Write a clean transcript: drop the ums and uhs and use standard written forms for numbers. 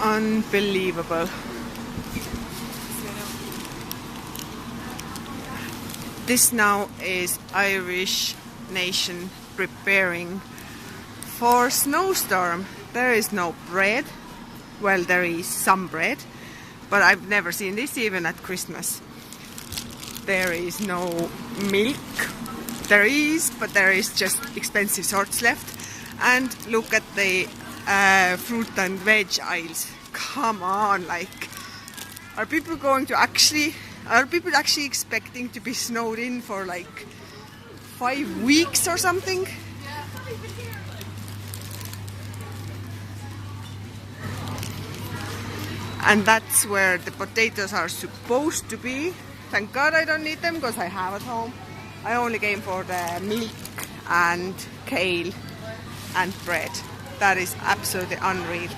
Unbelievable. This now is Irish nation preparing for Snowstorm. There is no bread. Well, there is some bread, but I've never seen this even at Christmas. There is no milk. There is, but there is just expensive sorts left. And look at the fruit and veg aisles. Come on, like, are people actually expecting to be snowed in for like 5 weeks or something? And that's where the potatoes are supposed to be. Thank God I don't need them because I have at home. I only came for the milk and kale and bread. That is absolutely unreal.